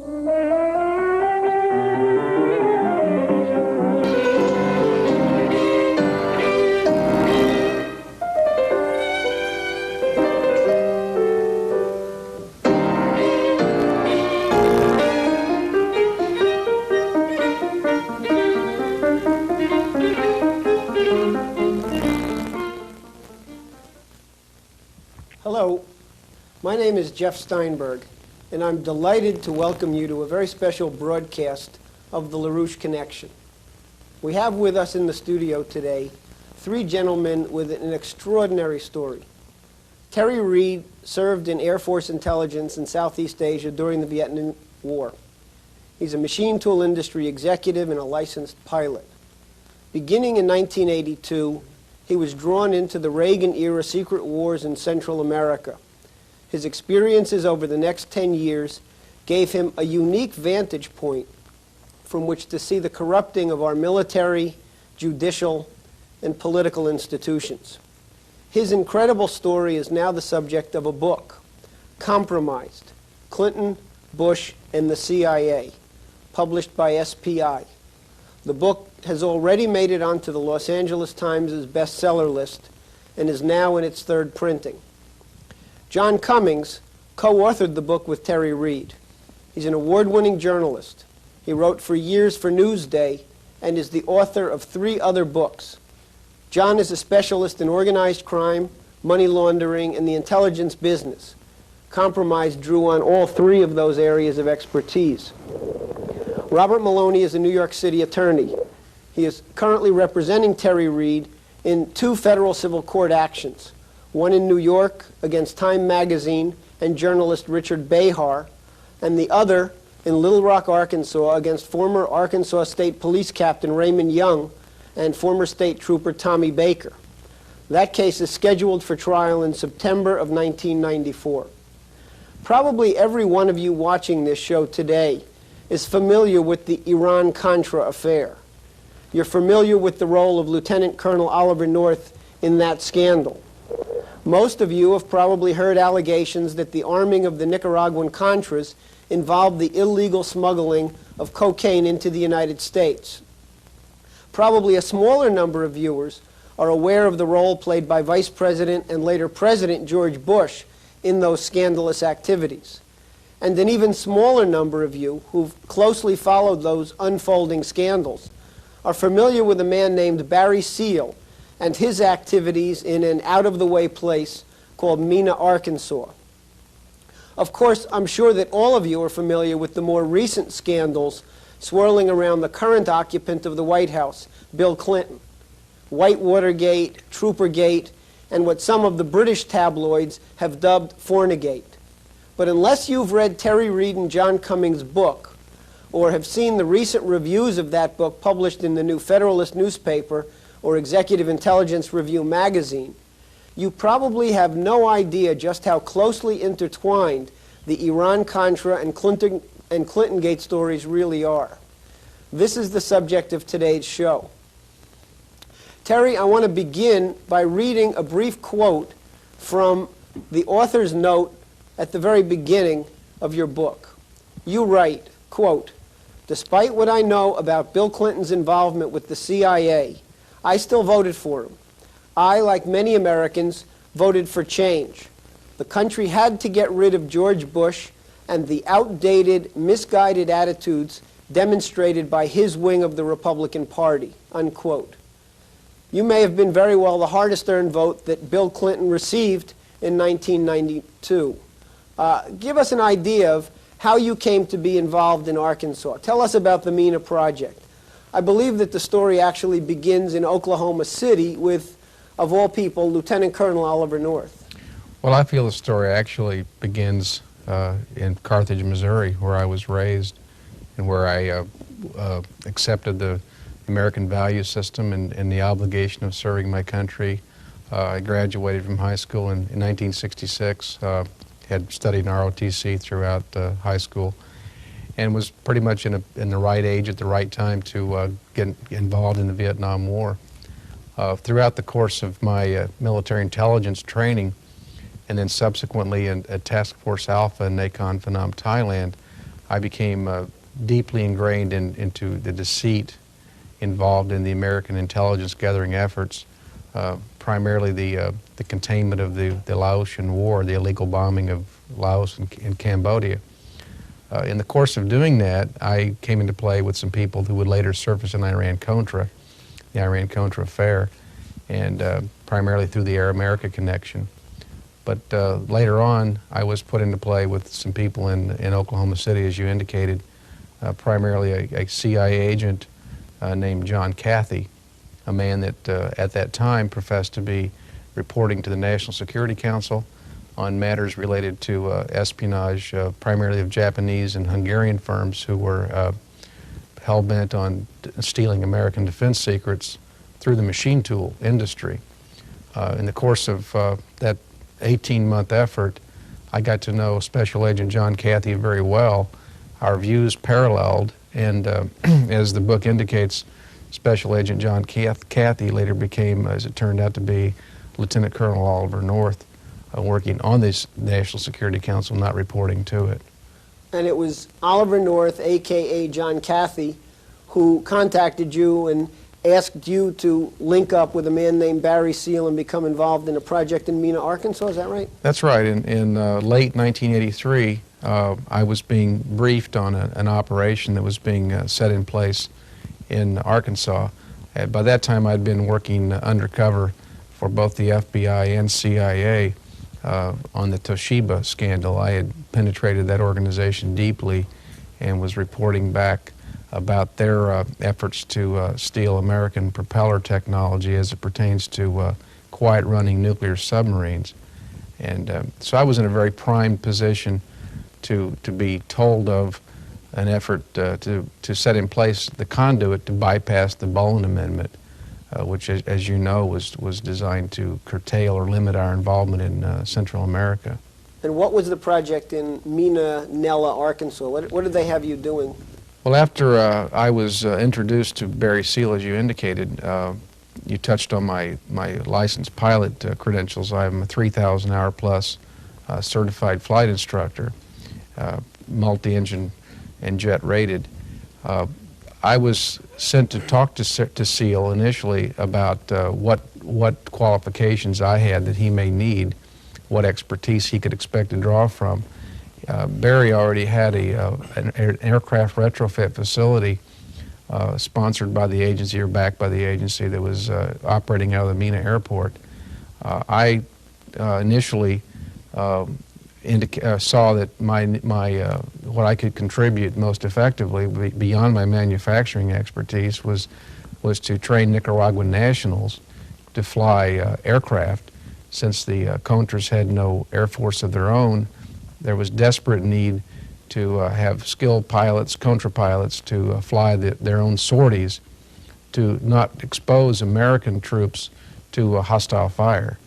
Hello, my name is Jeff Steinberg, and I'm delighted to welcome you to a very special broadcast of the LaRouche Connection. We have with us in the studio today three gentlemen with an extraordinary story. Terry Reed served in Air Force intelligence in Southeast Asia during the Vietnam War. He's a machine tool industry executive and a licensed pilot. Beginning in 1982, he was drawn into the Reagan-era secret wars in Central America. His experiences over the next 10 years gave him a unique vantage point from which to see the corrupting of our military, judicial, and political institutions. His incredible story is now the subject of a book, Compromised: Clinton, Bush, and the CIA, published by SPI. The book has already made it onto the Los Angeles Times' bestseller list and is now in its third printing. John Cummings co-authored the book with Terry Reed. He's an award-winning journalist. He wrote for years for Newsday and is the author of 3 other books. John is a specialist in organized crime, money laundering, and the intelligence business. Compromise drew on all 3 of those areas of expertise. Robert Maloney is a New York City attorney. He is currently representing Terry Reed in 2 federal civil court actions, one in New York against Time magazine and journalist Richard Behar, and the other in Little Rock, Arkansas against former Arkansas State Police Captain Raymond Young and former State Trooper Tommy Baker. That case is scheduled for trial in September of 1994. Probably every one of you watching this show today is familiar with the Iran-Contra affair. You're familiar with the role of Lieutenant Colonel Oliver North in that scandal. Most of you have probably heard allegations that the arming of the Nicaraguan Contras involved the illegal smuggling of cocaine into the United States. Probably a smaller number of viewers are aware of the role played by Vice President and later President George Bush in those scandalous activities. And an even smaller number of you who've closely followed those unfolding scandals are familiar with a man named Barry Seal and his activities in an out-of-the-way place called Mena, Arkansas. Of course, I'm sure that all of you are familiar with the more recent scandals swirling around the current occupant of the White House, Bill Clinton. Whitewatergate, Troopergate, and what some of the British tabloids have dubbed Fornegate. But unless you've read Terry Reed and John Cummings' book, or have seen the recent reviews of that book published in the New Federalist newspaper or Executive Intelligence Review magazine, you probably have no idea just how closely intertwined the Iran-Contra and Clinton-Gate stories really are. This is the subject of today's show. Terry, I want to begin by reading a brief quote from the author's note at the very beginning of your book. You write, quote, "Despite what I know about Bill Clinton's involvement with the CIA, I still voted for him. I, like many Americans, voted for change. The country had to get rid of George Bush and the outdated, misguided attitudes demonstrated by his wing of the Republican Party," unquote. You may have been very well the hardest-earned vote that Bill Clinton received in 1992. Give us an idea of how you came to be involved in Arkansas. Tell us about the Mena project. I believe that the story actually begins in Oklahoma City with, of all people, Lieutenant Colonel Oliver North. Well, I feel the story actually begins in Carthage, Missouri, where I was raised and where I accepted the American value system and the obligation of serving my country. I graduated from high school in 1966, had studied in ROTC throughout high school, and was pretty much in the right age at the right time to get involved in the Vietnam War. Throughout the course of my military intelligence training, and then subsequently at Task Force Alpha in Nakhon Phanom, Thailand, I became deeply ingrained into the deceit involved in the American intelligence gathering efforts, primarily the containment of the Laotian War, the illegal bombing of Laos and Cambodia. In the course of doing that, I came into play with some people who would later surface in Iran-Contra, the Iran-Contra affair, and primarily through the Air America connection. But later on, I was put into play with some people in Oklahoma City, as you indicated, primarily a CIA agent named John Cathy, a man that at that time professed to be reporting to the National Security Council on matters related to espionage, primarily of Japanese and Hungarian firms who were hell-bent on stealing American defense secrets through the machine tool industry. In the course of that 18-month effort, I got to know Special Agent John Cathy very well. Our views paralleled, and as the book indicates, Special Agent John Cathy later became, as it turned out to be, Lieutenant Colonel Oliver North, working on this National Security Council, not reporting to it. And it was Oliver North, a.k.a. John Cathy, who contacted you and asked you to link up with a man named Barry Seal and become involved in a project in Mena, Arkansas. Is that right? That's right. In late 1983, I was being briefed on an operation that was being set in place in Arkansas. By that time, I'd been working undercover for both the FBI and CIA on the Toshiba scandal. I had penetrated that organization deeply and was reporting back about their efforts to steal American propeller technology as it pertains to quiet-running nuclear submarines. And so I was in a very prime position to be told of an effort to set in place the conduit to bypass the Boland Amendment, which, as you know, was designed to curtail or limit our involvement in Central America. And what was the project in Mena, Nella, Arkansas? What did they have you doing? Well, after I was introduced to Barry Seal, as you indicated, you touched on my licensed pilot credentials. I'm a 3,000-hour plus certified flight instructor, multi-engine and jet rated. I was sent to talk to Seal initially about what qualifications I had that he may need, what expertise he could expect to draw from. Barry already had an aircraft retrofit facility sponsored by the agency or backed by the agency that was operating out of the Mena airport. I initially saw that what I could contribute most effectively beyond my manufacturing expertise was to train Nicaraguan nationals to fly aircraft. Since the Contras had no air force of their own, there was desperate need to have skilled pilots, Contra pilots, to fly their own sorties to not expose American troops to a hostile fire.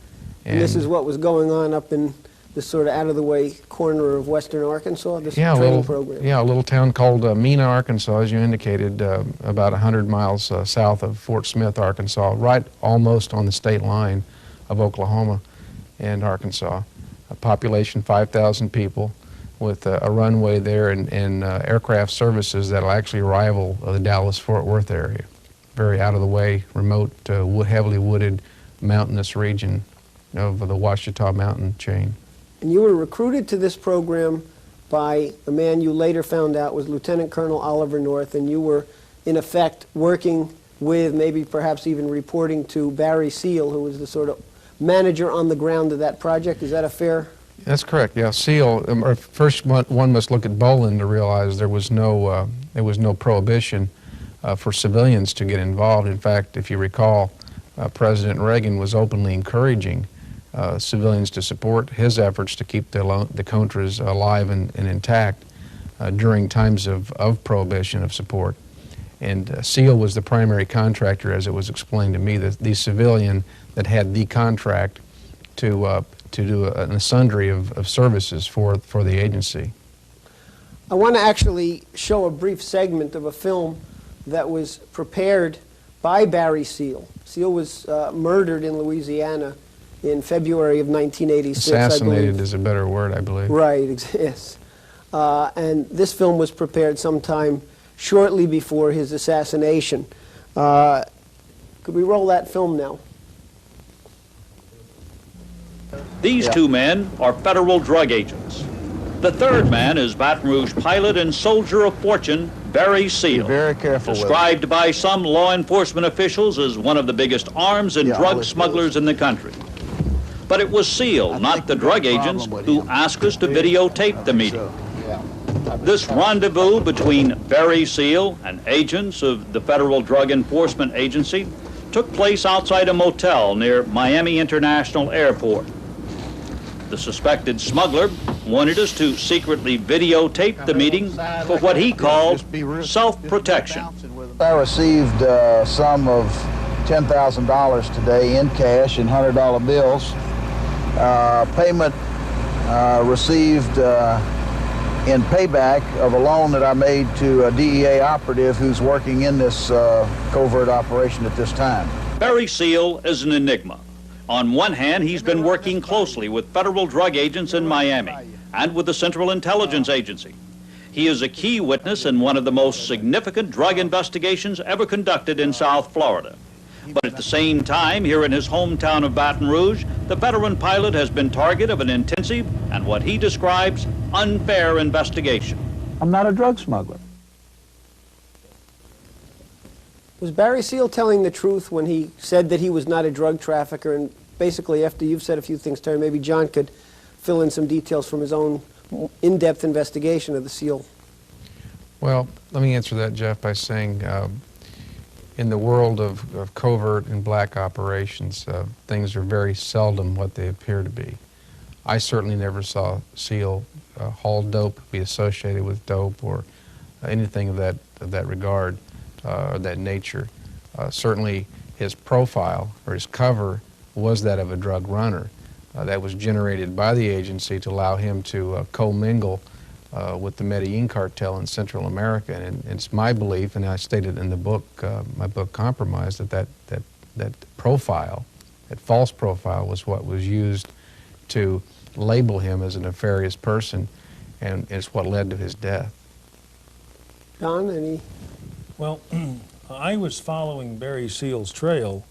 And this is what was going on up in this sort of out-of-the-way corner of western Arkansas, this training program? Yeah, a little town called Mena, Arkansas, as you indicated, about 100 miles south of Fort Smith, Arkansas, right almost on the state line of Oklahoma and Arkansas. A population 5,000 people with a runway there and aircraft services that will actually rival the Dallas-Fort Worth area. Very out-of-the-way, remote, heavily wooded, mountainous region of the Ouachita mountain chain. And you were recruited to this program by a man you later found out was Lieutenant Colonel Oliver North, and you were, in effect, working with, maybe perhaps even reporting to Barry Seal, who was the sort of manager on the ground of that project. Is that a fair? That's correct. Yeah, Seal. First, one must look at Boland to realize there was no prohibition for civilians to get involved. In fact, if you recall, President Reagan was openly encouraging civilians to support his efforts to keep the Contras alive and intact during times of prohibition of support. And Seal was the primary contractor, as it was explained to me, the civilian that had the contract to do a sundry of services for the agency. I want to actually show a brief segment of a film that was prepared by Barry Seal. Seal was murdered in Louisiana in February of 1986. Assassinated is a better word, I believe. Right, yes. and this film was prepared sometime shortly before his assassination. Could we roll that film now? These two men are federal drug agents. The third man is Baton Rouge pilot and soldier of fortune, Barry Seal. Be very careful with it. Described by some law enforcement officials as one of the biggest arms and drug smugglers in the country. But it was Seal, not the drug agents, who asked us to videotape the meeting. This rendezvous between Barry Seal and agents of the Federal Drug Enforcement Agency took place outside a motel near Miami International Airport. The suspected smuggler wanted us to secretly videotape the meeting for what he called self-protection. I received a sum of $10,000 today in cash and $100 bills. Payment received in payback of a loan that I made to a DEA operative who's working in this covert operation at this time. Barry Seal is an enigma. On one hand, he's been working closely with federal drug agents in Miami and with the Central Intelligence Agency. He is a key witness in one of the most significant drug investigations ever conducted in South Florida. But at the same time, here in his hometown of Baton Rouge, the veteran pilot has been target of an intensive and what he describes unfair investigation. I'm not a drug smuggler. Was Barry Seal telling the truth when he said that he was not a drug trafficker? And basically, after you've said a few things, Terry, maybe John could fill in some details from his own in-depth investigation of the Seal. Well, let me answer that, Jeff, by saying in the world of covert and black operations, things are very seldom what they appear to be. I certainly never saw Seal haul dope, be associated with dope, or anything of that regard. Or that nature. Certainly his profile or his cover was that of a drug runner. That was generated by the agency to allow him to commingle with the Medellin cartel in Central America. And it's my belief, and I stated in the book, my book Compromise, that profile, that false profile, was what was used to label him as a nefarious person, and it's what led to his death. Don, any? Well, I was following Barry Seal's trail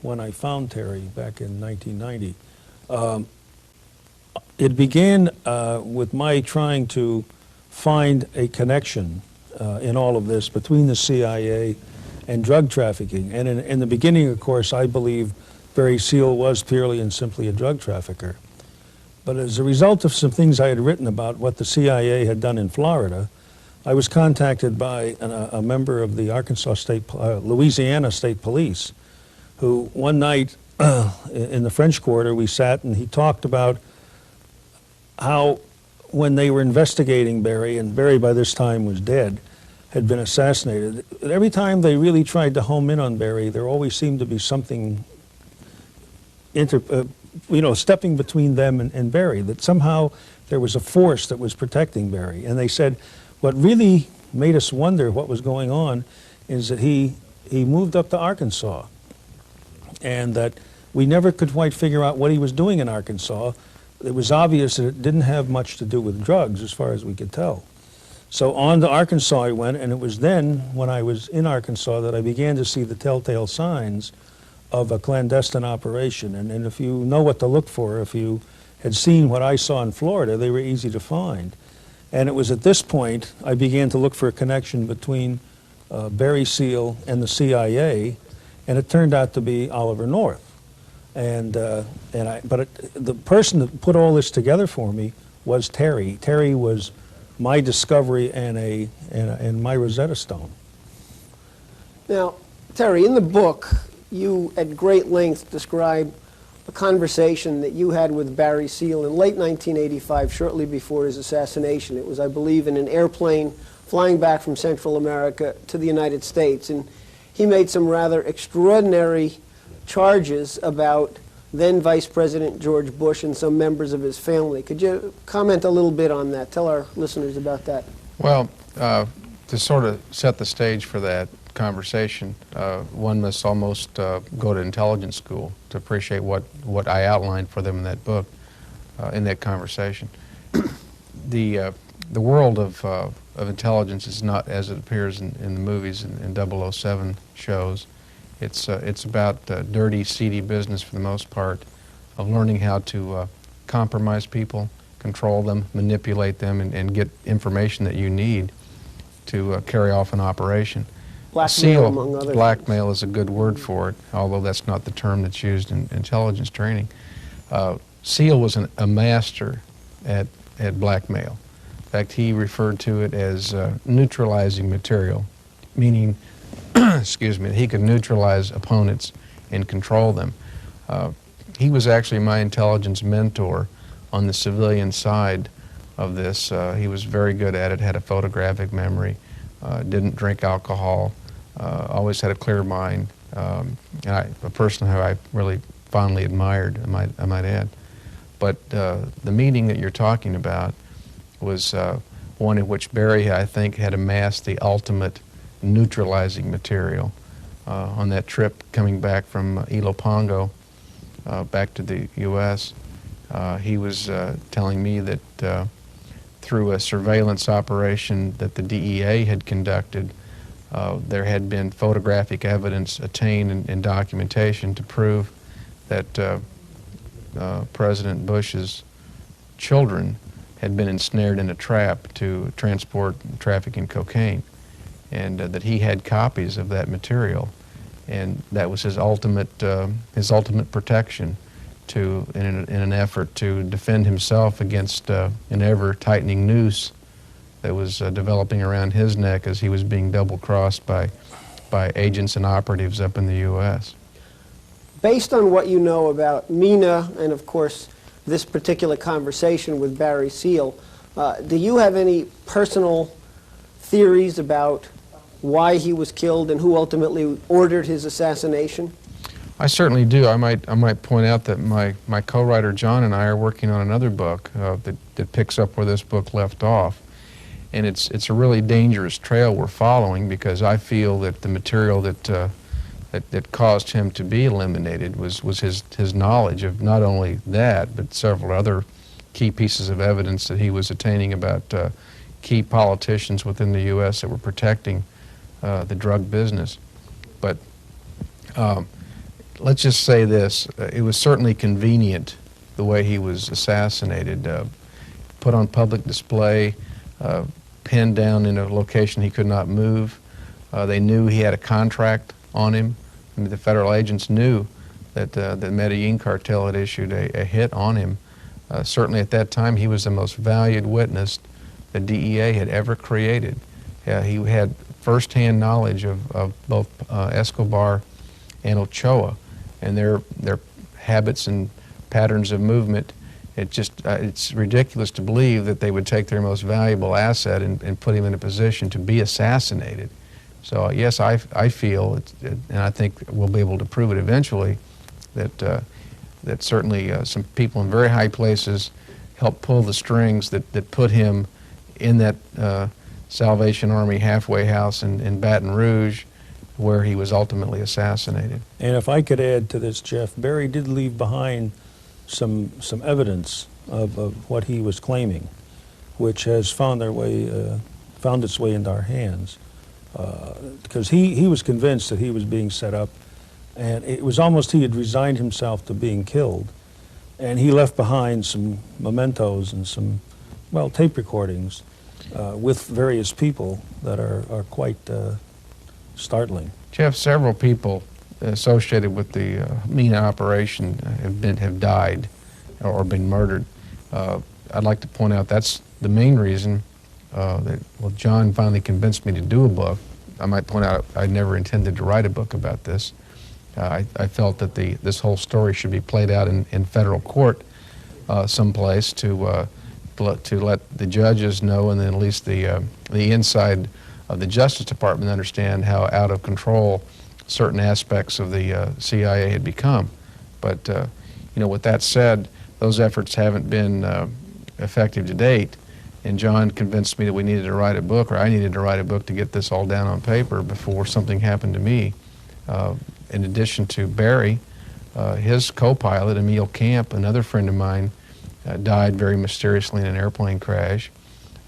when I found Terry back in 1990. It began with my trying to find a connection in all of this between the CIA and drug trafficking. And in the beginning, of course, I believed Barry Seal was purely and simply a drug trafficker. But as a result of some things I had written about what the CIA had done in Florida, I was contacted by a member of the Louisiana State Police, who one night in the French Quarter we sat and he talked about how when they were investigating Barry, and Barry by this time was dead, had been assassinated, every time they really tried to home in on Barry, there always seemed to be something stepping between them and Barry, that somehow there was a force that was protecting Barry. And they said, what really made us wonder what was going on is that he moved up to Arkansas, and that we never could quite figure out what he was doing in Arkansas. It was obvious that it didn't have much to do with drugs as far as we could tell. So on to Arkansas I went, and it was then when I was in Arkansas that I began to see the telltale signs of a clandestine operation. And if you know what to look for, if you had seen what I saw in Florida, they were easy to find. And it was at this point I began to look for a connection between Barry Seal and the CIA, and it turned out to be Oliver North. The person that put all this together for me was Terry. Terry was my discovery and my Rosetta Stone. Now, Terry, in the book, you at great length describe a conversation that you had with Barry Seal in late 1985, shortly before his assassination. It was, I believe, in an airplane flying back from Central America to the United States. And he made some rather extraordinary charges about then Vice President George Bush and some members of his family. Could you comment a little bit on that? Tell our listeners about that. Well, to sort of set the stage for that conversation, one must almost go to intelligence school to appreciate what I outlined for them in that book, in that conversation. The the world of intelligence is not as it appears in the movies and 007 shows. It's about dirty, seedy business for the most part, of learning how to compromise people, control them, manipulate them, and get information that you need to carry off an operation. Blackmail, among other blackmail is a good word for it, although that's not the term that's used in intelligence training. SEAL was a master at blackmail. In fact, he referred to it as neutralizing material, meaning, excuse me, he could neutralize opponents and control them. He was actually my intelligence mentor on the civilian side of this. He was very good at it, had a photographic memory, didn't drink alcohol, always had a clear mind, and a person who I really fondly admired, I might add. But the meeting that you're talking about was one in which Barry, I think, had amassed the ultimate neutralizing material. On that trip coming back from Ilopango back to the U.S., he was telling me that through a surveillance operation that the DEA had conducted, there had been photographic evidence attained and documentation to prove that President Bush's children had been ensnared in a trap to transport and traffic in cocaine, and that he had copies of that material, and that was his ultimate protection in an effort to defend himself against an ever-tightening noose that was developing around his neck as he was being double-crossed by agents and operatives up in the U.S. Based on what you know about Mena and, of course, this particular conversation with Barry Seal, do you have any personal theories about why he was killed and who ultimately ordered his assassination? I certainly do. I might point out that my co-writer John and I are working on another book that picks up where this book left off, and it's a really dangerous trail we're following, because I feel that the material that caused him to be eliminated was his knowledge of not only that, but several other key pieces of evidence that he was attaining about key politicians within the U.S. that were protecting the drug business. But let's just say this, it was certainly convenient the way he was assassinated, put on public display, pinned down in a location he could not move. They knew he had a contract on him. I mean, the federal agents knew that the Medellin cartel had issued a hit on him. Certainly at that time, he was the most valued witness the DEA had ever created. He had first-hand knowledge of both Escobar and Ochoa and their habits and patterns of movement. It's ridiculous to believe that they would take their most valuable asset and put him in a position to be assassinated. So yes, I feel, and I think we'll be able to prove it eventually, that certainly some people in very high places helped pull the strings that put him in that Salvation Army halfway house in Baton Rouge, where he was ultimately assassinated. And if I could add to this, Jeff, Barry did leave behind some evidence of what he was claiming, which has found its way into our hands. Because he was convinced that he was being set up, and it was almost he had resigned himself to being killed, and he left behind some mementos and some, well, tape recordings with various people that are quite startling. Jeff, several people associated with the Mena operation have died or been murdered. I'd like to point out that's the main reason that John finally convinced me to do a book. I might point out I never intended to write a book about this. I felt that this whole story should be played out in federal court someplace to let the judges know, and then at least the inside of the Justice Department understand how out of control certain aspects of the CIA had become. But with that said, those efforts haven't been effective to date. And John convinced me that we needed to write a book, or I needed to write a book to get this all down on paper before something happened to me. In addition to Barry, his co-pilot, Emil Camp, another friend of mine, died very mysteriously in an airplane crash.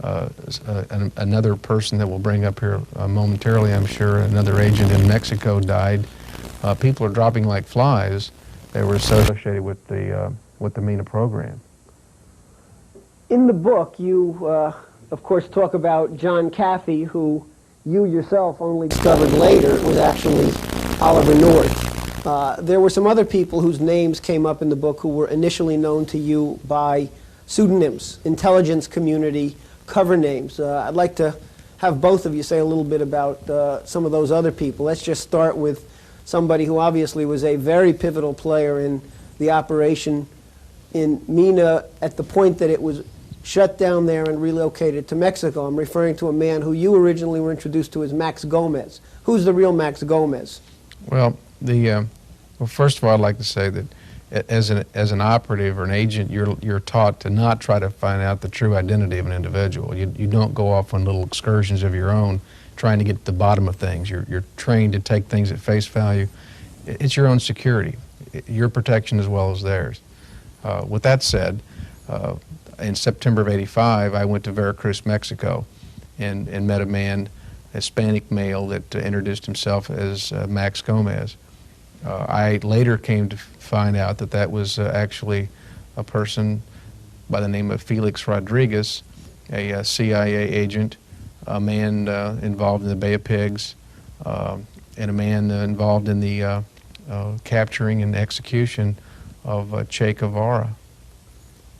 Another person that we'll bring up here momentarily, I'm sure, another agent in Mexico died. People are dropping like flies. They were associated with the Mena program. In the book, you, of course, talk about John Caffey, who you yourself only discovered later was actually Oliver North. There were some other people whose names came up in the book who were initially known to you by pseudonyms, intelligence community cover names. I'd like to have both of you say a little bit about some of those other people. Let's just start with somebody who obviously was a very pivotal player in the operation in Mena at the point that it was shut down there and relocated to Mexico. I'm referring to a man who you originally were introduced to as Max Gomez. Who's the real Max Gomez? Well, first of all, I'd like to say that as an operative or an agent, you're taught to not try to find out the true identity of an individual. You don't go off on little excursions of your own trying to get to the bottom of things. You're trained to take things at face value. It's your own security, your protection as well as theirs. With that said, in September of '85, I went to Veracruz, Mexico, and met a man, a Hispanic male, that introduced himself as Max Gomez. I later came to find out that that was actually a person by the name of Felix Rodriguez, a CIA agent, a man involved in the Bay of Pigs, and a man involved in the capturing and execution of Che Guevara.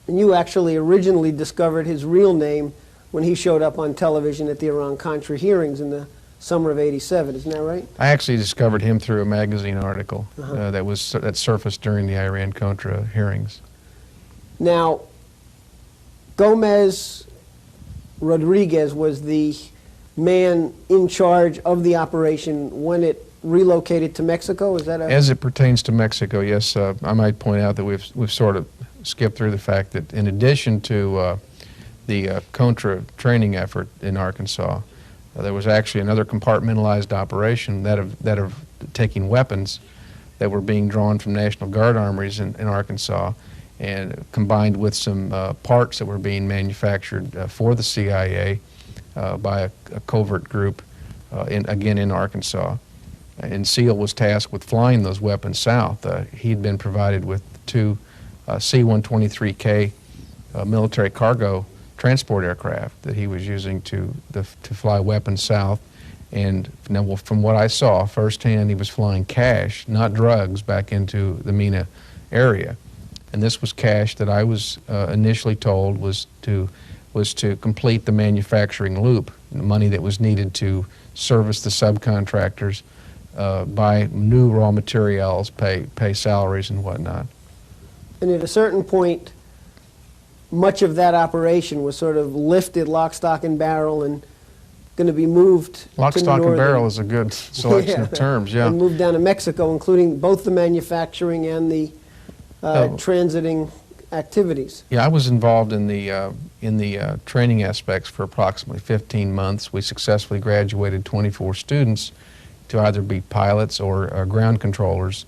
And you actually originally discovered his real name when he showed up on television at the Iran-Contra hearings in the summer of '87, isn't that right? I actually discovered him through a magazine article that surfaced during the Iran-Contra hearings. Now, Gomez Rodriguez was the man in charge of the operation when it relocated to Mexico. Is that As it pertains to Mexico, yes. I might point out that we've sort of skipped through the fact that in addition to the Contra training effort in Arkansas, there was actually another compartmentalized operation that of taking weapons that were being drawn from National Guard armories in Arkansas, and combined with some parts that were being manufactured for the CIA by a covert group, again in Arkansas. And SEAL was tasked with flying those weapons south. He'd been provided with two C-123K military cargo transport aircraft that he was using to fly weapons south. And now, from what I saw firsthand, he was flying cash, not drugs, back into the Mena area. And this was cash that I was initially told was to complete the manufacturing loop, the money that was needed to service the subcontractors, buy new raw materials, pay salaries and whatnot. And at a certain point, much of that operation was sort of lifted lock, stock, and barrel and going to be moved Lock, to stock, and northern, barrel is a good selection of terms, yeah. and moved down to Mexico, including both the manufacturing and the transiting activities. Yeah, I was involved in the training aspects for approximately 15 months. We successfully graduated 24 students to either be pilots or ground controllers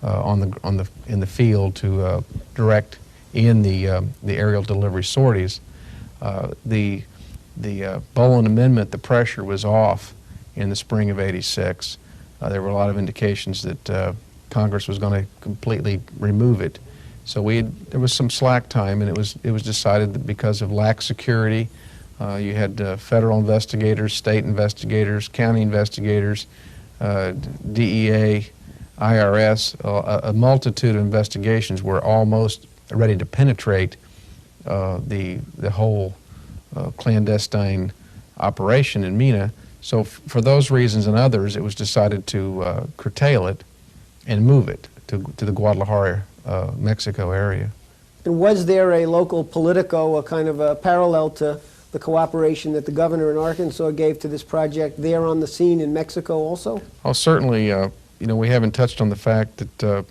in the field to direct in the aerial delivery sorties. The Boland Amendment, the pressure was off in the spring of '86. There were a lot of indications that Congress was going to completely remove it. So there was some slack time, and it was decided that because of lax security, you had federal investigators, state investigators, county investigators, DEA, IRS, a multitude of investigations were almost ready to penetrate the whole clandestine operation in Mena. So for those reasons and others, it was decided to curtail it and move it to the Guadalajara, Mexico area. And was there a local Politico, a kind of a parallel to the cooperation that the governor in Arkansas gave to this project there on the scene in Mexico also? Oh, certainly. We haven't touched on the fact that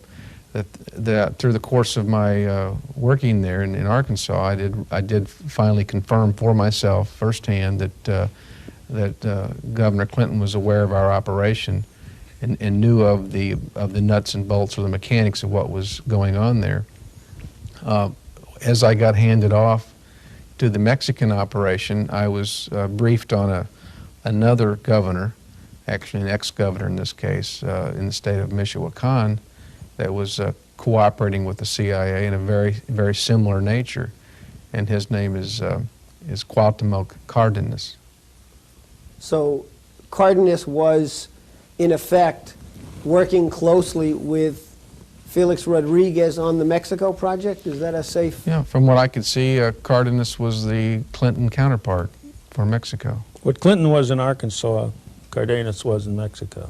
through the course of my working there in Arkansas, I did finally confirm for myself firsthand that Governor Clinton was aware of our operation and knew of the nuts and bolts or the mechanics of what was going on there. As I got handed off to the Mexican operation, I was briefed on another governor, actually an ex-governor in this case, in the state of Michoacan, that was cooperating with the CIA in a very, very similar nature, and his name is Cuauhtemoc Cardenas. So Cardenas was, in effect, working closely with Felix Rodriguez on the Mexico project? Is that a safe? Yeah, from what I could see, Cardenas was the Clinton counterpart for Mexico. What Clinton was in Arkansas, Cardenas was in Mexico.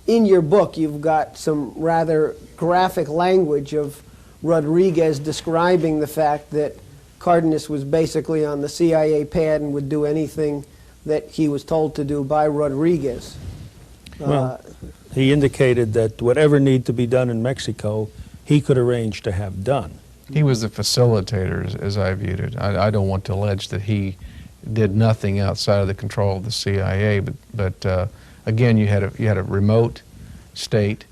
In your book, you've got some rather graphic language of Rodriguez describing the fact that Cardenas was basically on the CIA pad and would do anything that he was told to do by Rodriguez. Well, he indicated that whatever needed to be done in Mexico, he could arrange to have done. He was the facilitator, as I viewed it. I don't want to allege that he did nothing outside of the control of the CIA, but again, you had a remote state,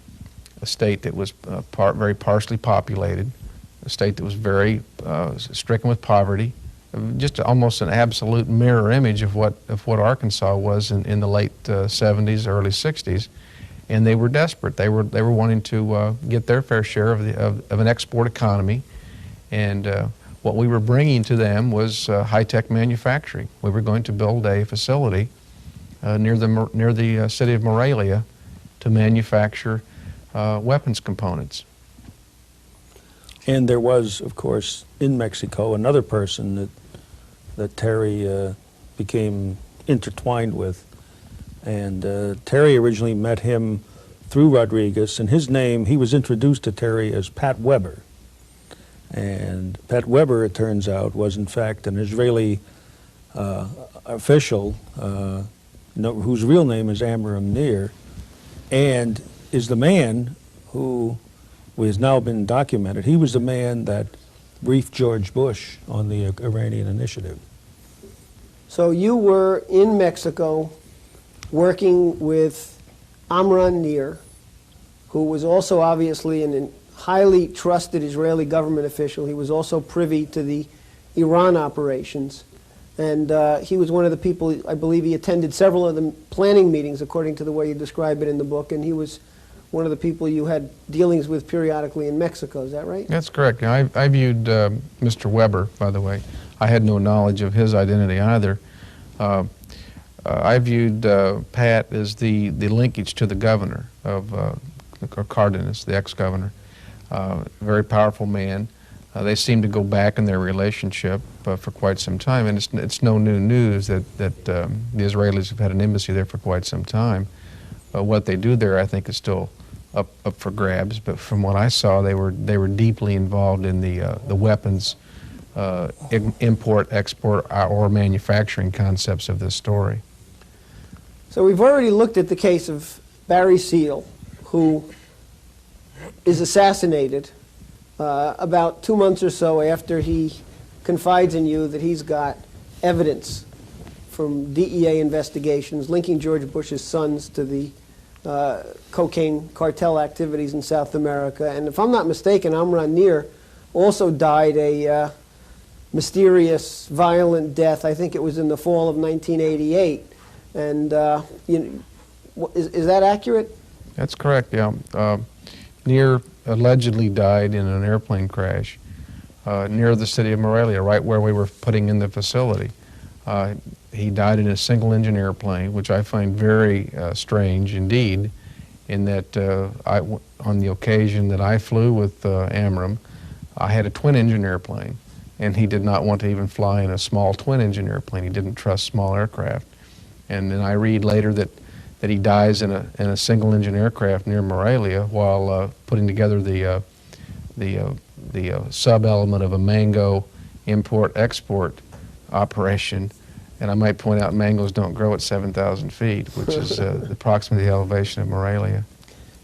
a state that was very sparsely populated, a state that was very stricken with poverty, just almost an absolute mirror image of what Arkansas was in the late 70s, early 60s, and they were desperate. They were wanting to get their fair share of an export economy, and what we were bringing to them was high-tech manufacturing. We were going to build a facility near the city of Morelia to manufacture weapons components. And there was, of course, in Mexico, another person that Terry became intertwined with. And Terry originally met him through Rodriguez, and his name, he was introduced to Terry as Pat Weber. And Pat Weber, it turns out, was in fact an Israeli official whose real name is Amram Nir, and is the man who has now been documented. He was the man that briefed George Bush on the Iranian initiative. So you were in Mexico working with Amram Nir, who was also obviously a highly trusted Israeli government official. He was also privy to the Iran operations. And he was one of the people, I believe he attended several of the planning meetings, according to the way you describe it in the book, and he was one of the people you had dealings with periodically in Mexico. Is that right? That's correct. I viewed Mr. Weber, by the way. I had no knowledge of his identity either. I viewed Pat as the linkage to the governor of Cardenas, the ex-governor. Very powerful man. They seem to go back in their relationship for quite some time, and it's no new news that the Israelis have had an embassy there for quite some time. What they do there, I think, is still up for grabs. But from what I saw, they were deeply involved in the weapons import, export, or manufacturing concepts of this story. So we've already looked at the case of Barry Seal, who is assassinated about 2 months or so after he confides in you that he's got evidence from DEA investigations linking George Bush's sons to the cocaine cartel activities in South America. And if I'm not mistaken, Amram Nir also died a mysterious, violent death. I think it was in the fall of 1988. And is that accurate? That's correct, yeah. Nir allegedly died in an airplane crash near the city of Morelia, right where we were putting in the facility. He died in a single-engine airplane, which I find very strange indeed, in that on the occasion that I flew with Amram, I had a twin-engine airplane, and he did not want to even fly in a small twin-engine airplane. He didn't trust small aircraft. And then I read later that he dies in a single-engine aircraft near Morelia while putting together the sub-element of a mango import-export operation. And I might point out mangoes don't grow at 7,000 feet, which is approximately the elevation of Morelia.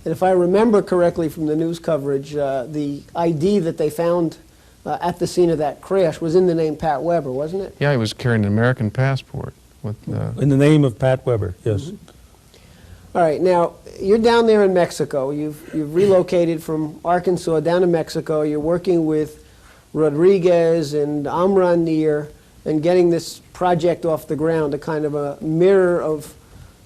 And if I remember correctly from the news coverage, the ID that they found at the scene of that crash was in the name Pat Weber, wasn't it? Yeah, he was carrying an American passport. In the name of Pat Weber, yes. Mm-hmm. All right, now, you're down there in Mexico. You've relocated from Arkansas down to Mexico. You're working with Rodriguez and Amram Nir, and getting this project off the ground, a kind of a mirror of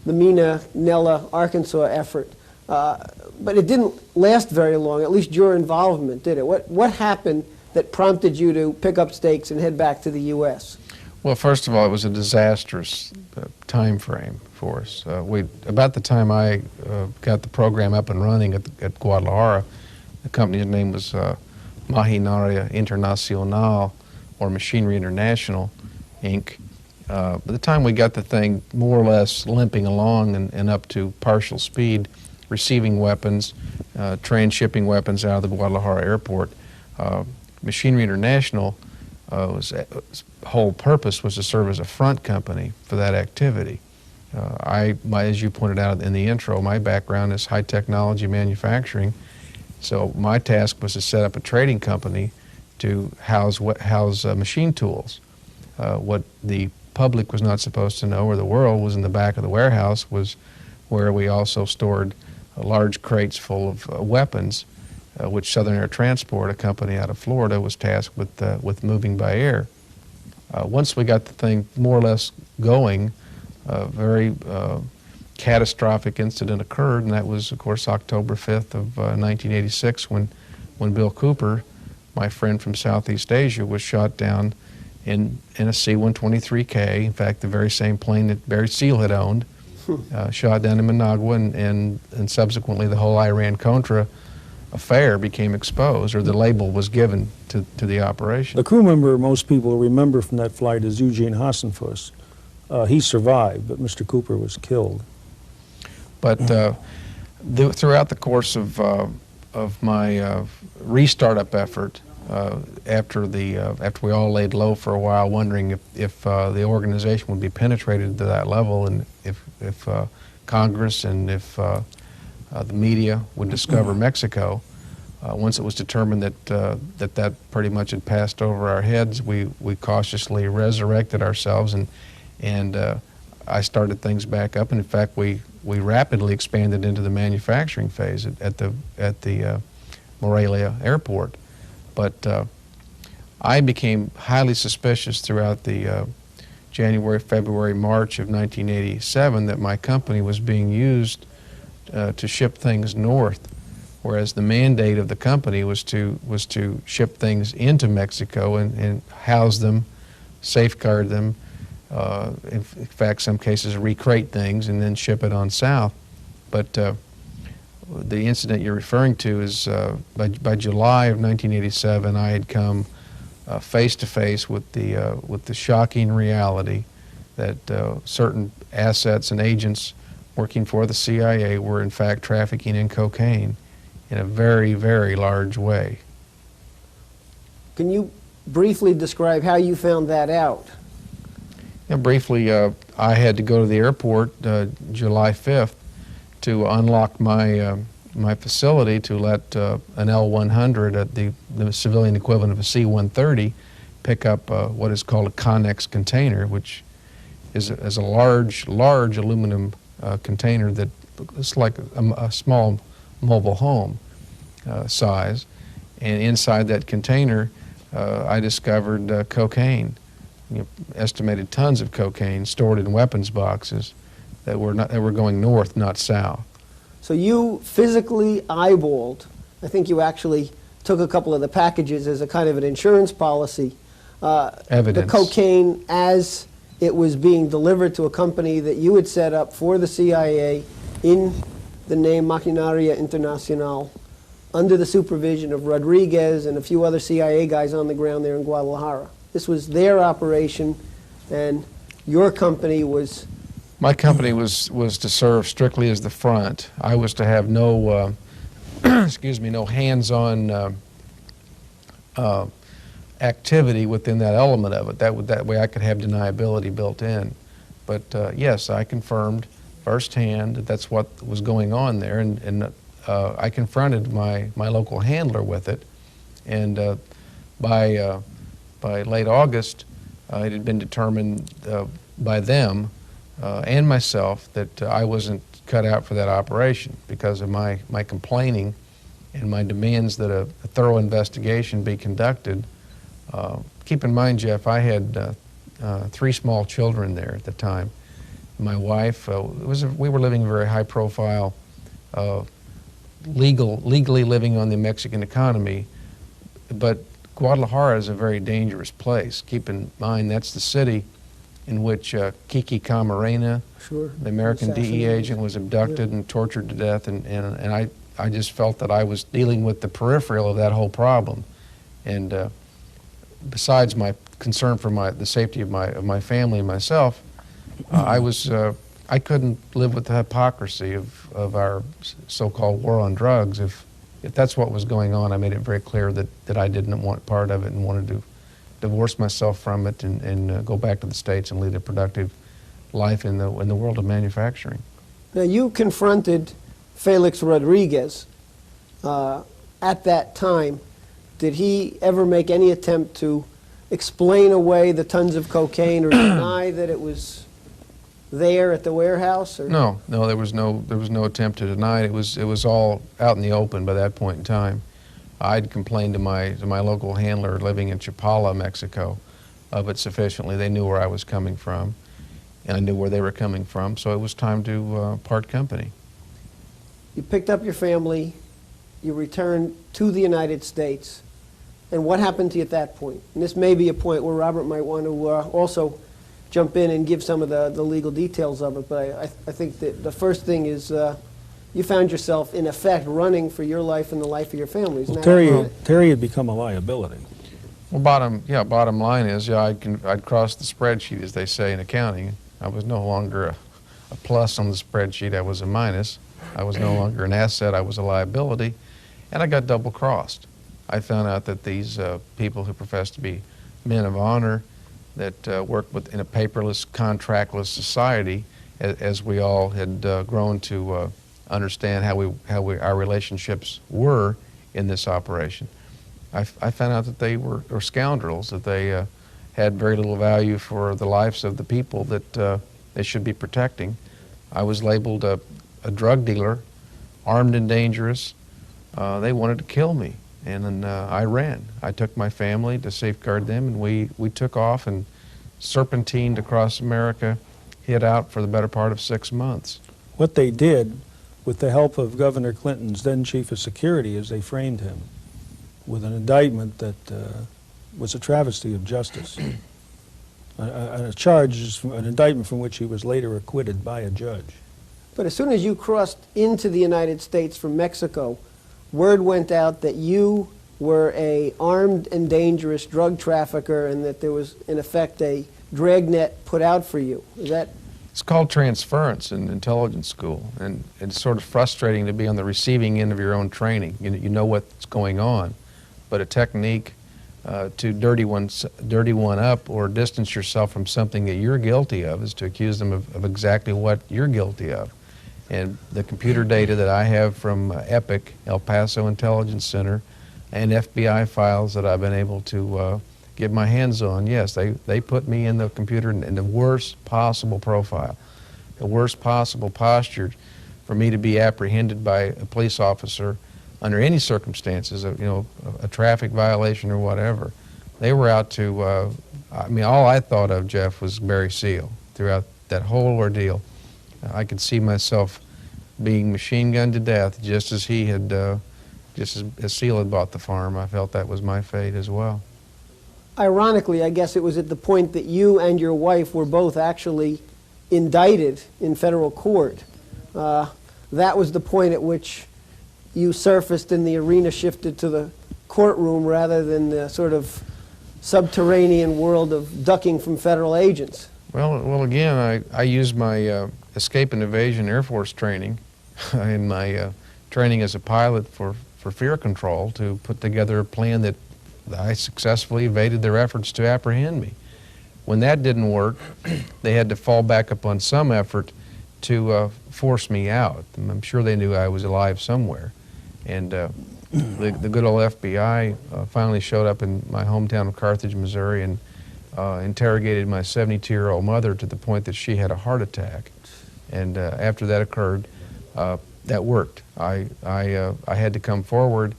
the Mena, Nella, Arkansas effort. But it didn't last very long, at least your involvement, did it? What happened that prompted you to pick up stakes and head back to the U.S.? Well, first of all, it was a disastrous time frame for us. About the time I got the program up and running at Guadalajara, the company's name was Maquinaria Internacional, or Machinery International, Inc. By the time we got the thing more or less limping along and up to partial speed, receiving weapons, transshipping weapons out of the Guadalajara airport, Machinery International whole purpose was to serve as a front company for that activity. As you pointed out in the intro, my background is high technology manufacturing, so my task was to set up a trading company to house machine tools. What the public was not supposed to know, or the world, was in the back of the warehouse was where we also stored large crates full of weapons, which Southern Air Transport, a company out of Florida, was tasked with moving by air. Once we got the thing more or less going, a very catastrophic incident occurred, and that was, of course, October 5th of 1986, when Bill Cooper, my friend from Southeast Asia, was shot down in a C-123K, in fact, the very same plane that Barry Seal had owned, shot down in Managua, and subsequently the whole Iran-Contra affair became exposed, or the label was given to the operation. The crew member most people remember from that flight is Eugene Hassenfuss. He survived, but Mr. Cooper was killed. But throughout the course of my restart-up effort, after we all laid low for a while, wondering if the organization would be penetrated to that level, and if Congress and if the media would discover Mexico. Once it was determined that pretty much had passed over our heads, we cautiously resurrected ourselves, and I started things back up. And in fact, we rapidly expanded into the manufacturing phase at the Morelia airport. But I became highly suspicious throughout the January, February, March of 1987 that my company was being used to ship things north, whereas the mandate of the company was to ship things into Mexico and house them, safeguard them, in fact, some cases recrate things and then ship it on south. But the incident you're referring to is by July of 1987, I had come face to face with the shocking reality that certain assets and agents working for the CIA were in fact trafficking in cocaine in a very, very large way. Can you briefly describe how you found that out? Yeah, briefly, I had to go to the airport July 5th to unlock my facility to let an L-100, at the civilian equivalent of a C-130, pick up what is called a Connex container, which is a large aluminum container that looks like a small mobile home size. And inside that container, I discovered cocaine, estimated tons of cocaine stored in weapons boxes that were going north, not south. So you physically eyeballed, I think you actually took a couple of the packages as a kind of an insurance policy, Evidence. the cocaine as it was being delivered to a company that you had set up for the CIA in the name Maquinaria Internacional, under the supervision of Rodriguez and a few other CIA guys on the ground there in Guadalajara. This was their operation, and your company was... My company was to serve strictly as the front. I was to have no, excuse me, no hands-on activity within that element of it. That way I could have deniability built in. But yes, I confirmed firsthand that that's what was going on there, and I confronted my local handler with it, and by late August, it had been determined by them and myself that I wasn't cut out for that operation because of my complaining and my demands that a thorough investigation be conducted. Keep in mind, Jeff, I had 3 small children there at the time. My wife, we were living a very high-profile, legally living on the Mexican economy, but Guadalajara is a very dangerous place. Keep in mind that's the city in which Kiki Camarena, the American DEA agent, was abducted and tortured to death, and I just felt that I was dealing with the peripheral of that whole problem. And besides my concern for the safety of my family and myself, I couldn't live with the hypocrisy of our so-called war on drugs. If that's what was going on, I made it very clear that I didn't want part of it and wanted to divorce myself from it and go back to the States and lead a productive life in the world of manufacturing. Now, you confronted Felix Rodriguez at that time. Did he ever make any attempt to explain away the tons of cocaine or deny that it was there at the warehouse? Or? No, there was no attempt to deny it. It was all out in the open by that point in time. I'd complained to my local handler living in Chapala, Mexico, of it sufficiently. They knew where I was coming from, and I knew where they were coming from, so it was time to part company. You picked up your family, you returned to the United States, and what happened to you at that point? And this may be a point where Robert might want to also jump in and give some of the legal details of it, but I think that the first thing is you found yourself, in effect, running for your life and the life of your family. Well, Terry had become a liability. Well, bottom line is, I'd crossed the spreadsheet, as they say in accounting. I was no longer a plus on the spreadsheet, I was a minus. I was no longer an asset, I was a liability, and I got double-crossed. I found out that these people who profess to be men of honor that work in a paperless, contractless society, as we all had grown to understand how our relationships were in this operation. I found out that they were scoundrels, that they had very little value for the lives of the people that they should be protecting. I was labeled a drug dealer, armed and dangerous. They wanted to kill me, and then I ran. I took my family to safeguard them, and we took off and serpentined across America, hid out for the better part of 6 months. What they did, with the help of Governor Clinton's then chief of security, is they framed him with an indictment that was a travesty of justice. A charge, an indictment from which he was later acquitted by a judge. But as soon as you crossed into the United States from Mexico, word went out that you were an armed and dangerous drug trafficker and that there was, in effect, a dragnet put out for you. Is that? It's called transference in intelligence school, and it's sort of frustrating to be on the receiving end of your own training. You know what's going on, but a technique to dirty one up or distance yourself from something that you're guilty of is to accuse them of exactly what you're guilty of. And the computer data that I have from EPIC, El Paso Intelligence Center, and FBI files that I've been able to get my hands on, yes, they put me in the computer in the worst possible profile, the worst possible posture for me to be apprehended by a police officer under any circumstances, a traffic violation or whatever. They were out to, I mean, all I thought of, Jeff, was Barry Seal throughout that whole ordeal. I could see myself being machine gunned to death, just as he had, just as Seal had bought the farm. I felt that was my fate as well. Ironically, I guess it was at the point that you and your wife were both actually indicted in federal court. That was the point at which you surfaced and the arena shifted to the courtroom rather than the sort of subterranean world of ducking from federal agents. Well, again, I used my escape and evasion Air Force training and my training as a pilot for fear control to put together a plan that I successfully evaded their efforts to apprehend me. When that didn't work, they had to fall back upon some effort to force me out. I'm sure they knew I was alive somewhere. And the good old FBI finally showed up in my hometown of Carthage, Missouri, and interrogated my 72-year-old mother to the point that she had a heart attack. And after that occurred, that worked. I had to come forward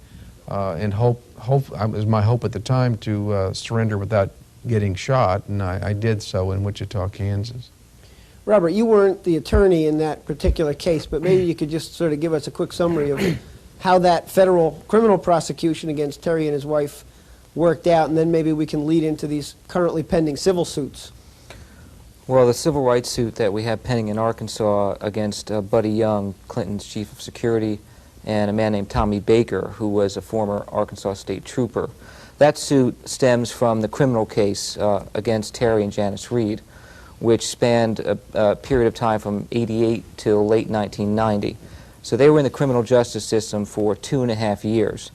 and hope. It was my hope at the time to surrender without getting shot, and I did so in Wichita, Kansas. Robert, you weren't the attorney in that particular case, but maybe you could just sort of give us a quick summary of how that federal criminal prosecution against Terry and his wife worked out, and then maybe we can lead into these currently pending civil suits. Well, the civil rights suit that we have pending in Arkansas against Buddy Young, Clinton's chief of security, and a man named Tommy Baker, who was a former Arkansas state trooper. That suit stems from the criminal case against Terry and Janice Reed, which spanned a period of time from '88 till late 1990. So they were in the criminal justice system for 2.5 years.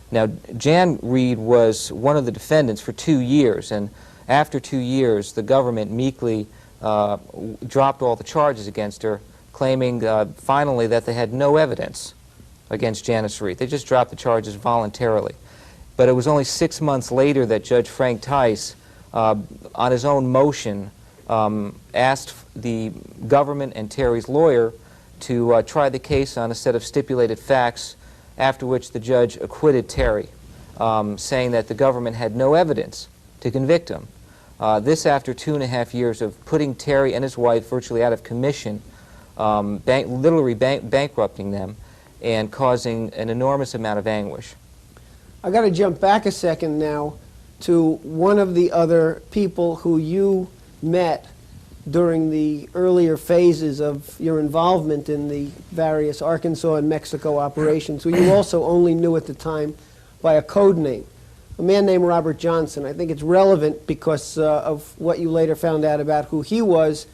Now, Jan Reed was one of the defendants for 2 years, and after 2 years, the government meekly dropped all the charges against her, claiming finally that they had no evidence against Janice Reed. They just dropped the charges voluntarily. But it was only 6 months later that Judge Frank Tice, on his own motion, asked the government and Terry's lawyer to try the case on a set of stipulated facts, after which the judge acquitted Terry, saying that the government had no evidence to convict him. This after 2.5 years of putting Terry and his wife virtually out of commission, literally bankrupting them, and causing an enormous amount of anguish. I got to jump back a second now to one of the other people who you met during the earlier phases of your involvement in the various Arkansas and Mexico operations, who you also only knew at the time by a code name, a man named Robert Johnson. I think it's relevant because of what you later found out about who he was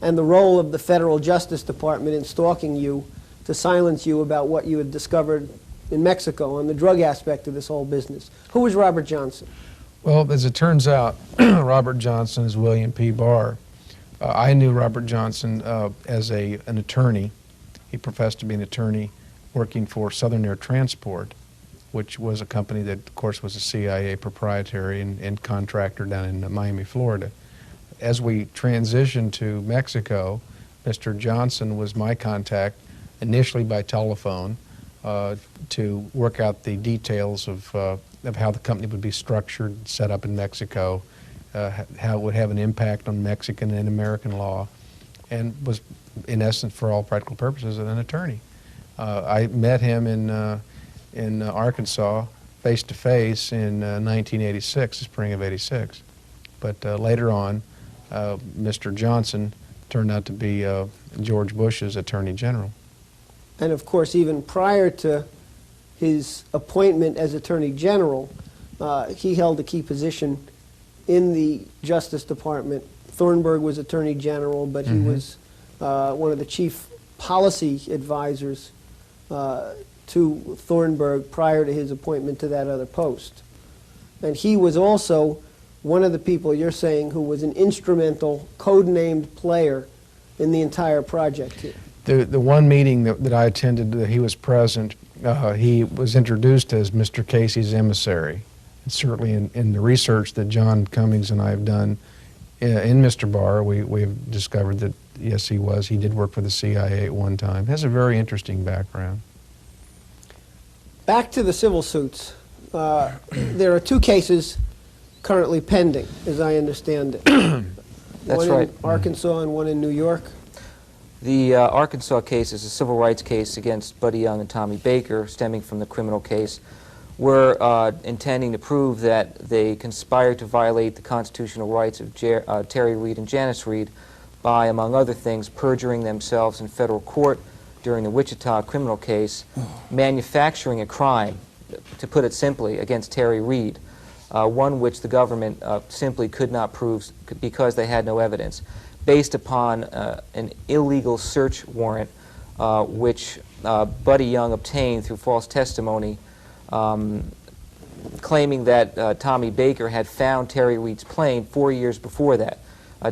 and the role of the Federal Justice Department in stalking you to silence you about what you had discovered in Mexico on the drug aspect of this whole business. Who was Robert Johnson? Well, as it turns out, Robert Johnson is William P. Barr. I knew Robert Johnson as an attorney. He professed to be an attorney working for Southern Air Transport, which was a company that, of course, was a CIA proprietary and contractor down in Miami, Florida. As we transitioned to Mexico, Mr. Johnson was my contact, initially by telephone, to work out the details of how the company would be structured, set up in Mexico, how it would have an impact on Mexican and American law, and was, in essence, for all practical purposes, an attorney. I met him in Arkansas face-to-face in 1986, the spring of '86. But later on, Mr. Johnson turned out to be George Bush's Attorney General. And of course, even prior to his appointment as Attorney General, he held a key position in the Justice Department. Thornburg was Attorney General, but he was one of the chief policy advisors to Thornburg prior to his appointment to that other post. And he was also one of the people you're saying who was an instrumental, code-named player in the entire project here. The one meeting that I attended that he was present, he was introduced as Mr. Casey's emissary. And certainly in the research that John Cummings and I have done in Mr. Barr, we have discovered that, yes, he was. He did work for the CIA at one time. He has a very interesting background. Back to the civil suits. There are 2 cases currently pending, as I understand it. That's one right. in Arkansas and one in New York. The Arkansas case is a civil rights case against Buddy Young and Tommy Baker, stemming from the criminal case. We're intending to prove that they conspired to violate the constitutional rights of Terry Reed and Janice Reed by, among other things, perjuring themselves in federal court during the Wichita criminal case, manufacturing a crime, to put it simply, against Terry Reed, one which the government simply could not prove because they had no evidence, based upon an illegal search warrant which Buddy Young obtained through false testimony, claiming that Tommy Baker had found Terry Reed's plane 4 years before that.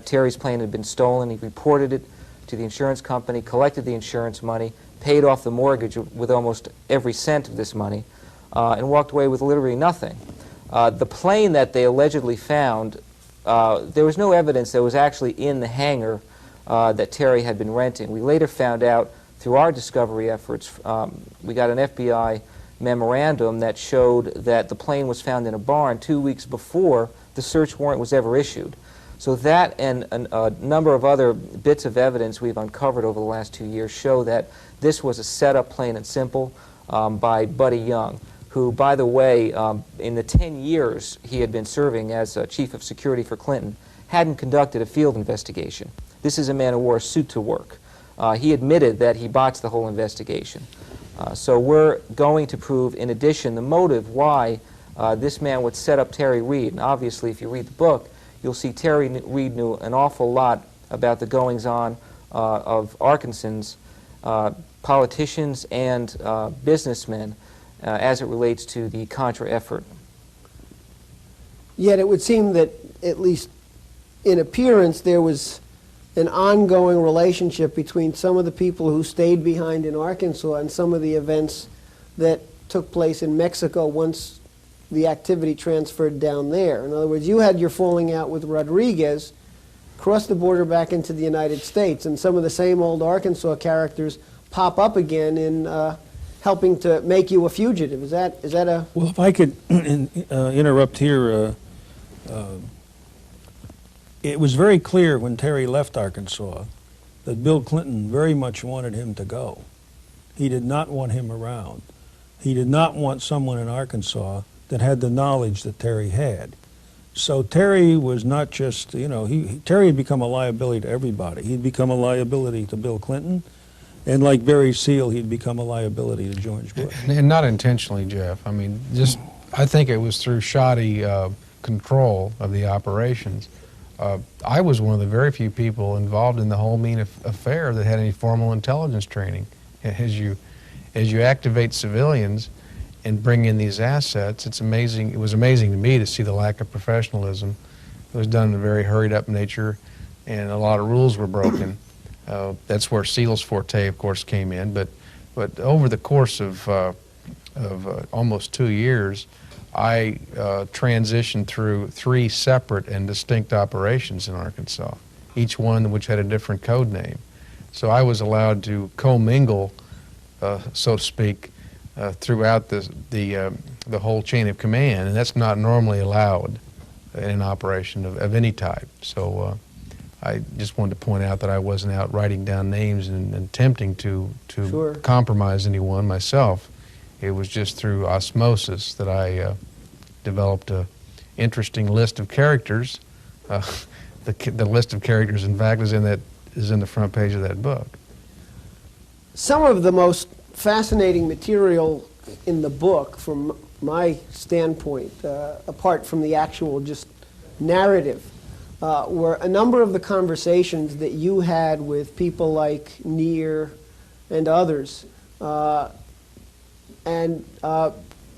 Terry's plane had been stolen. He reported it to the insurance company, collected the insurance money, paid off the mortgage with almost every cent of this money, and walked away with literally nothing. The plane that they allegedly found, there was no evidence that was actually in the hangar that Terry had been renting. We later found out through our discovery efforts, we got an FBI memorandum that showed that the plane was found in a barn 2 weeks before the search warrant was ever issued. So that and a number of other bits of evidence we've uncovered over the last 2 years show that this was a setup, plain and simple, by Buddy Young, who, by the way, in the 10 years he had been serving as Chief of Security for Clinton, hadn't conducted a field investigation. This is a man who wore a suit to work. He admitted that he botched the whole investigation. So we're going to prove, in addition, the motive why this man would set up Terry Reid. And obviously, if you read the book, you'll see Terry Reid knew an awful lot about the goings-on of Arkansans, politicians and businessmen as it relates to the Contra effort. Yet it would seem that, at least in appearance, there was an ongoing relationship between some of the people who stayed behind in Arkansas and some of the events that took place in Mexico once the activity transferred down there. In other words, you had your falling out with Rodriguez, crossed the border back into the United States, and some of the same old Arkansas characters pop up again in helping to make you a fugitive. Is that a... Well, if I could interrupt here, it was very clear when Terry left Arkansas that Bill Clinton very much wanted him to go. He did not want him around. He did not want someone in Arkansas that had the knowledge that Terry had. So Terry was not just, you know, Terry had become a liability to everybody. He'd become a liability to Bill Clinton, and like Barry Seal, he'd become a liability to George Bush. And not intentionally, Jeff. I mean, just I think it was through shoddy control of the operations. I was one of the very few people involved in the whole Mena affair that had any formal intelligence training. As you activate civilians and bring in these assets, it's amazing. It was amazing to me to see the lack of professionalism. It was done in a very hurried up nature, and a lot of rules were broken. That's where Seal's forte, of course, came in. But over the course of almost 2 years, I transitioned through 3 separate and distinct operations in Arkansas, each one which had a different code name. So I was allowed to commingle, so to speak, throughout the whole chain of command, and that's not normally allowed in an operation of any type. So I just wanted to point out that I wasn't out writing down names and attempting to Sure. compromise anyone myself. It was just through osmosis that I developed an interesting list of characters. The list of characters, in fact, is in the front page of that book. Some of the most fascinating material in the book, from my standpoint, apart from the actual just narrative, were a number of the conversations that you had with people like Neer and others.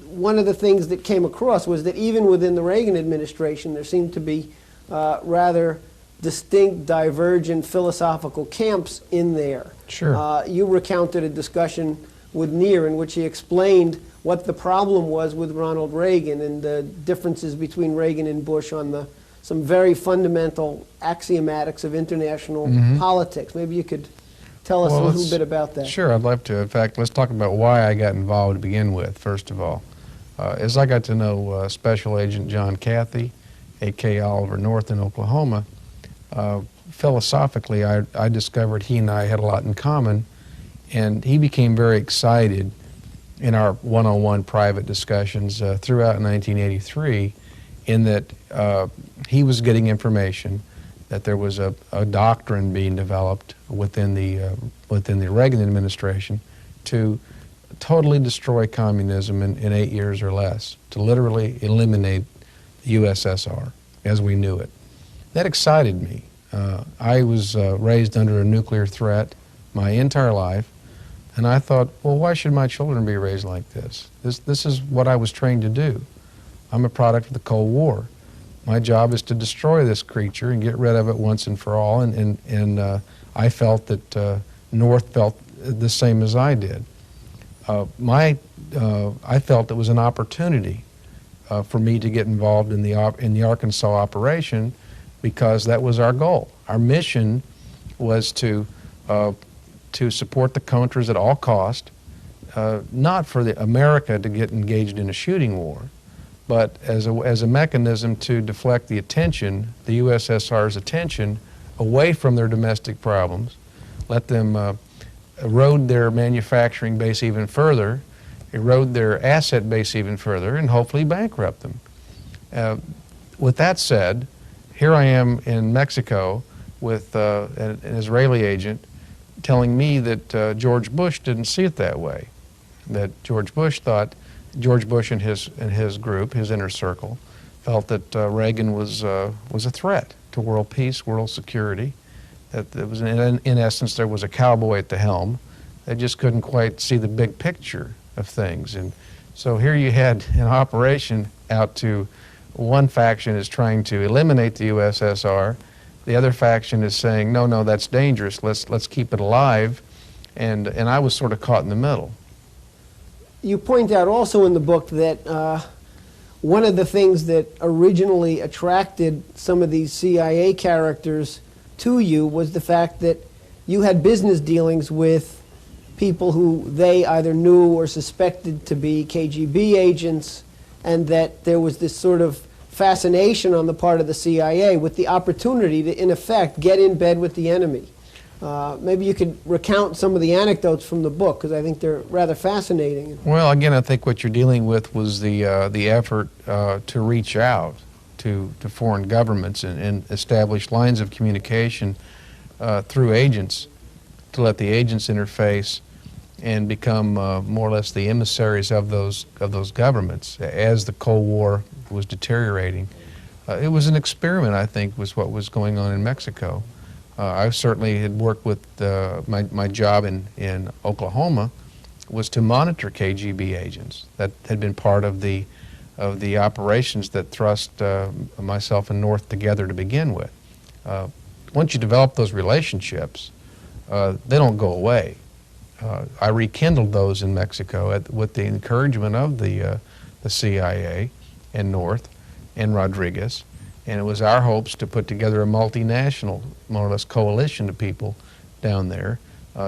One of the things that came across was that even within the Reagan administration, there seemed to be rather distinct, divergent philosophical camps in there. Sure. You recounted a discussion with Neer in which he explained what the problem was with Ronald Reagan and the differences between Reagan and Bush on some very fundamental axiomatics of international politics. Maybe you could tell us a little bit about that. Sure, I'd love to. In fact, let's talk about why I got involved to begin with, first of all. As I got to know Special Agent John Cathy, a.k.a. Oliver North in Oklahoma, philosophically, I discovered he and I had a lot in common, and he became very excited in our one-on-one private discussions throughout 1983 in that he was getting information that there was a doctrine being developed within the Reagan administration to totally destroy communism in 8 years or less, to literally eliminate the USSR as we knew it. That excited me. I was raised under a nuclear threat my entire life, and I thought, well, why should my children be raised like this? This is what I was trained to do. I'm a product of the Cold War. My job is to destroy this creature and get rid of it once and for all, and I felt that North felt the same as I did. I felt it was an opportunity for me to get involved in the Arkansas operation because that was our goal. Our mission was to support the Contras at all cost, not for America to get engaged in a shooting war, but as a mechanism to deflect the attention, the USSR's attention, away from their domestic problems, let them erode their manufacturing base even further, erode their asset base even further, and hopefully bankrupt them. With that said, here I am in Mexico with an Israeli agent telling me that George Bush didn't see it that way, that George Bush and his group, his inner circle, felt that Reagan was a threat to world peace, world security, that there was, in essence, there was a cowboy at the helm. They just couldn't quite see the big picture of things. And so here you had an operation out to one faction is trying to eliminate the USSR, the other faction is saying, no, that's dangerous, let's keep it alive, and I was sort of caught in the middle. You point out also in the book that one of the things that originally attracted some of these CIA characters to you was the fact that you had business dealings with people who they either knew or suspected to be KGB agents, and that there was this sort of fascination on the part of the CIA with the opportunity to, in effect, get in bed with the enemy. Maybe you could recount some of the anecdotes from the book, because I think they're rather fascinating. Well, again, I think what you're dealing with was the effort to reach out to foreign governments and establish lines of communication through agents, to let the agents interface and become more or less the emissaries of those governments as the Cold War was deteriorating. It was an experiment, I think, was what was going on in Mexico. I certainly had worked with my job in Oklahoma was to monitor KGB agents. That had been part of the operations that thrust myself and North together to begin with. Once you develop those relationships, they don't go away. I rekindled those in Mexico with the encouragement of the CIA and North and Rodriguez, and it was our hopes to put together a multinational, more or less, coalition of people down there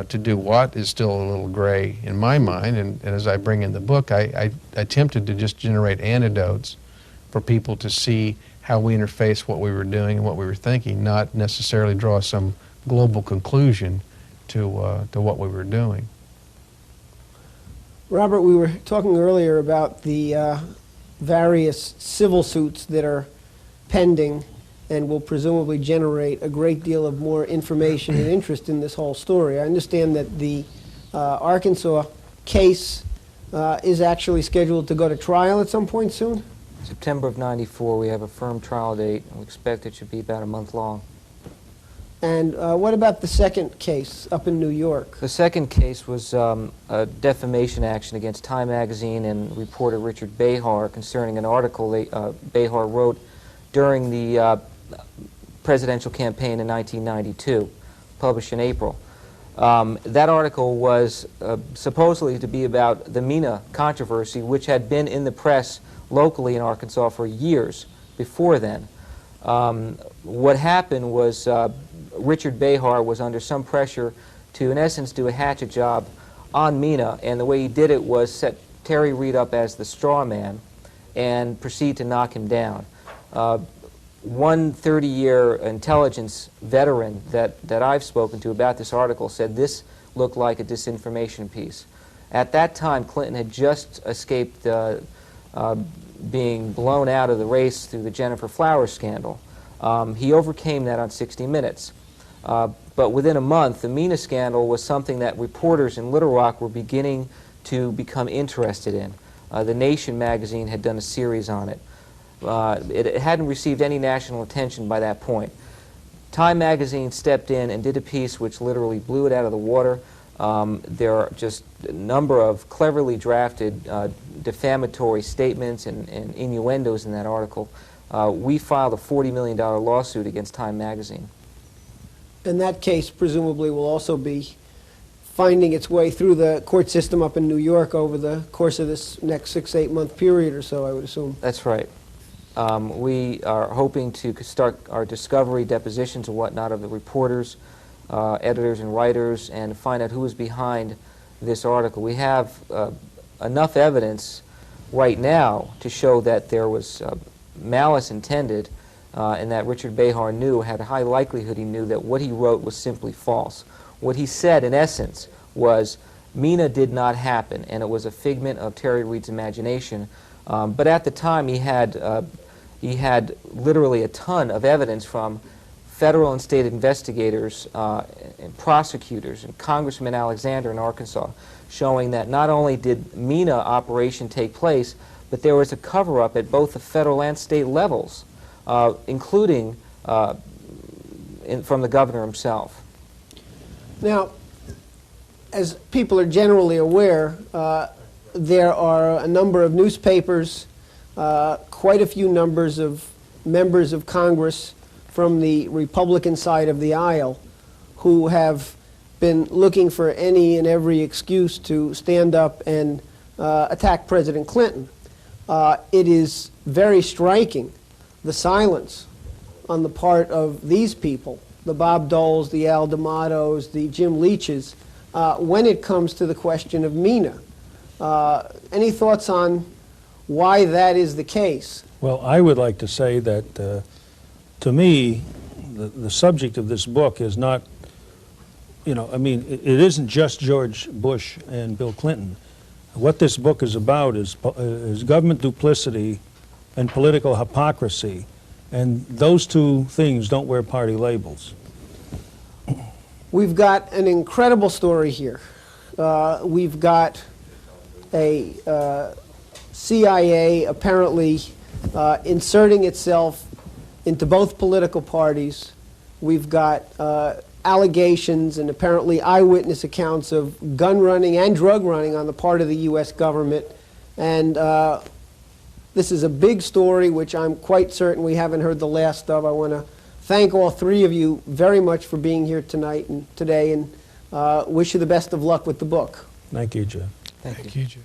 to do what is still a little gray in my mind, and as I bring in the book, I attempted to just generate anecdotes for people to see how we interface what we were doing and what we were thinking, not necessarily draw some global conclusion to what we were doing. Robert, we were talking earlier about the various civil suits that are pending and will presumably generate a great deal of more information and interest in this whole story. I understand that the Arkansas case is actually scheduled to go to trial at some point soon? September of '94, we have a firm trial date, and we expect it should be about a month long. And what about the second case up in New York? The second case was a defamation action against Time magazine and reporter Richard Behar concerning an article Behar wrote during the presidential campaign in 1992, published in April. That article was supposedly to be about the Mena controversy, which had been in the press locally in Arkansas for years before then. What happened was Richard Behar was under some pressure to, in essence, do a hatchet job on Mena, and the way he did it was set Terry Reid up as the straw man and proceed to knock him down. One 30-year intelligence veteran that I've spoken to about this article said this looked like a disinformation piece. At that time, Clinton had just escaped being blown out of the race through the Jennifer Flowers scandal. He overcame that on 60 Minutes. But within a month, the Mena scandal was something that reporters in Little Rock were beginning to become interested in. The Nation magazine had done a series on it. It hadn't received any national attention by that point. Time magazine stepped in and did a piece which literally blew it out of the water. There are just a number of cleverly drafted defamatory statements and innuendos in that article. We filed a $40 million lawsuit against Time magazine. And that case presumably will also be finding its way through the court system up in New York over the course of this next 6-8 month period or so, I would assume. That's right. We are hoping to start our discovery depositions and whatnot of the reporters, editors and writers, and find out who is behind this article. We have enough evidence right now to show that there was malice intended and that Richard Behar knew, had a high likelihood he knew that what he wrote was simply false. What he said, in essence, was Mena did not happen, and it was a figment of Terry Reid's imagination. But at the time, he had literally a ton of evidence from federal and state investigators and prosecutors and Congressman Alexander in Arkansas, showing that not only did Mena operation take place, but there was a cover-up at both the federal and state levels, including from the governor himself. Now, as people are generally aware, there are a number of newspapers, quite a few numbers of members of Congress from the Republican side of the aisle who have been looking for any and every excuse to stand up and attack President Clinton. It is very striking, the silence on the part of these people, the Bob Doles, the Al D'Amatos, the Jim Leaches, when it comes to the question of Mena. Any thoughts on why that is the case? Well, I would like to say that, to me, the subject of this book is not, you know, I mean, it isn't just George Bush and Bill Clinton. What this book is about is government duplicity and political hypocrisy, and those two things don't wear party labels. We've got an incredible story here. We've got a CIA apparently inserting itself into both political parties. We've got allegations and apparently eyewitness accounts of gun running and drug running on the part of the U.S. government. And this is a big story, which I'm quite certain we haven't heard the last of. I want to thank all three of you very much for being here tonight and today, and wish you the best of luck with the book. Thank you, Jeff. Thank you. Thank you, Jeff.